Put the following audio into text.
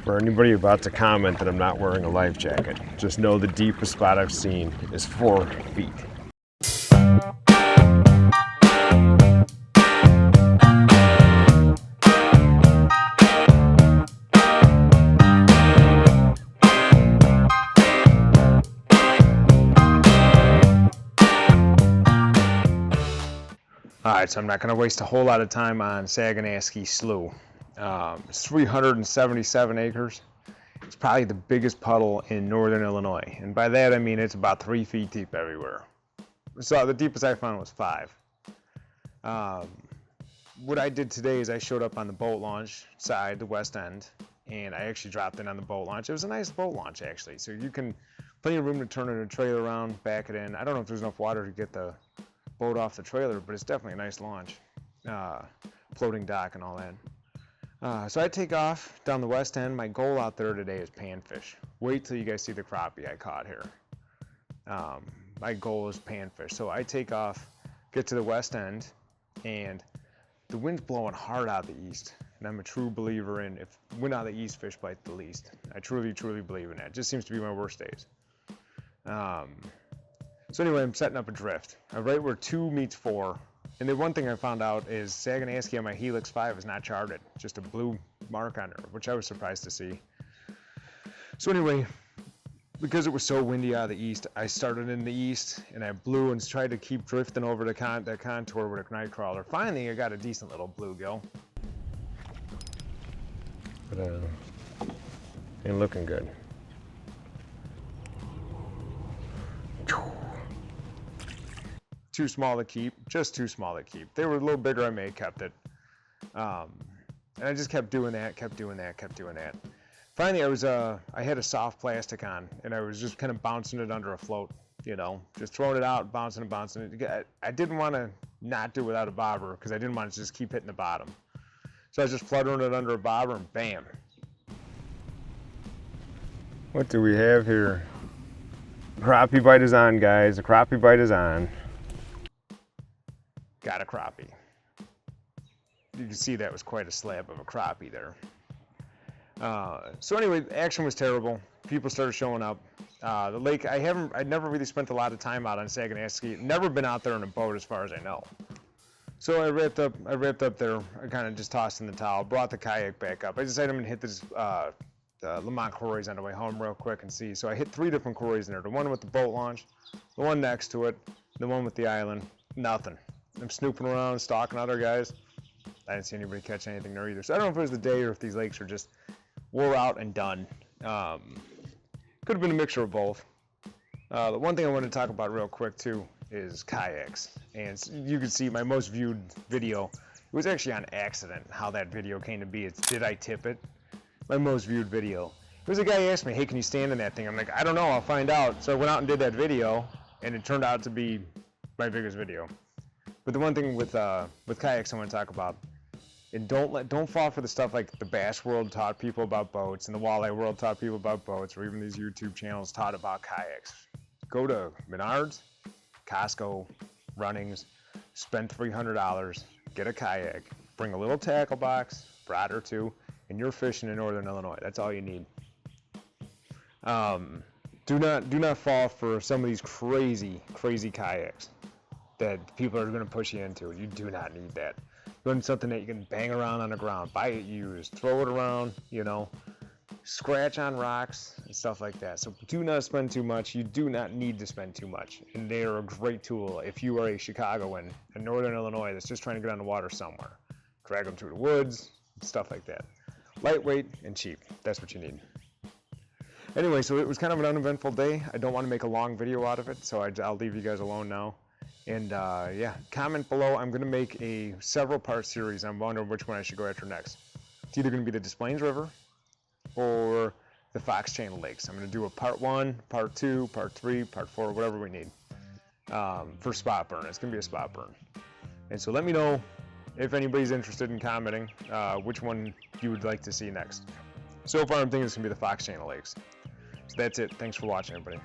For anybody about to comment that I'm not wearing a life jacket, just know the deepest spot I've seen is 4 feet. Alright, so I'm not going to waste a whole lot of time on Saganaskee Slough. It's 377 acres. It's probably the biggest puddle in northern Illinois. And by that I mean it's about 3 feet deep everywhere. So the deepest I found was 5. What I did today is I showed up on the boat launch side, the west end, and I actually dropped in on the boat launch. It was a nice boat launch actually. So you can, plenty of room to turn a trailer around, back it in. I don't know if there's enough water to get the boat off the trailer, but it's definitely a nice launch. Floating dock and all that. So I take off down the west end. My goal out there today is panfish. Wait till you guys see the crappie I caught here. My goal is panfish. So I take off, get to the west end, and the wind's blowing hard out of the east. And I'm a true believer in if wind out of the east, fish bite the least. I truly, truly believe in that. It just seems to be my worst days. So anyway, I'm setting up a drift. Right where 2 meets 4. And the one thing I found out is Saganaskee on my Helix 5 is not charted. Just a blue mark on her, which I was surprised to see. So anyway, because it was so windy out of the east, I started in the east and I blew and tried to keep drifting over that contour with a night crawler. Finally, I got a decent little bluegill. But ain't looking good. Too small to keep, just too small to keep. They were a little bigger, I may have kept it. And I just kept doing that. Finally, I had a soft plastic on, and I was just kind of bouncing it under a float, you know, just throwing it out, bouncing it. I didn't want to not do it without a bobber, because I didn't want to just keep hitting the bottom. So I was just fluttering it under a bobber, and bam. What do we have here? Crappie bite is on, guys. The crappie bite is on. Got a crappie. You can see that was quite a slab of a crappie there. So anyway, action was terrible. People started showing up. The lake, I'd never really spent a lot of time out on Saganaskee. Never been out there in a boat as far as I know. So I wrapped up there. I kind of just tossed in the towel, brought the kayak back up. I decided I'm gonna hit this Lamont quarries on the way home real quick and see. So I hit 3 different quarries in there. The one with the boat launch, the one next to it, the one with the island. Nothing. I'm snooping around, stalking other guys. I didn't see anybody catch anything there either. So I don't know if it was the day or if these lakes are just wore out and done. Could have been a mixture of both. The one thing I wanted to talk about real quick too is kayaks. And you can see my most viewed video. It was actually on accident how that video came to be. It's Did I Tip It? My most viewed video. It was a guy asked me, hey, can you stand in that thing? I'm like, I don't know, I'll find out. So I went out and did that video, and it turned out to be my biggest video. But the one thing with kayaks I want to talk about, and don't fall for the stuff like the Bass World taught people about boats and the Walleye World taught people about boats, or even these YouTube channels taught about kayaks. Go to Menards, Costco, Runnings, spend $300, get a kayak, bring a little tackle box, rod or 2, and you're fishing in northern Illinois. That's all you need. Do not fall for some of these crazy kayaks that people are going to push you into. You do not need that. You need something that you can bang around on the ground, buy it used, throw it around, you know, scratch on rocks and stuff like that. So do not spend too much. You do not need to spend too much. And they are a great tool if you are a Chicagoan in northern Illinois that's just trying to get on the water somewhere. Drag them through the woods, stuff like that. Lightweight and cheap. That's what you need. Anyway, so it was kind of an uneventful day. I don't want to make a long video out of it, so I'll leave you guys alone now. And yeah, comment below. I'm going to make a several-part series. I'm wondering which one I should go after next. It's either going to be the Des Plaines River or the Fox Channel Lakes. I'm going to do a part 1, part 2, part 3, part 4, whatever we need for spot burn. It's going to be a spot burn. And so let me know if anybody's interested in commenting which one you would like to see next. So far, I'm thinking it's going to be the Fox Channel Lakes. So that's it. Thanks for watching, everybody.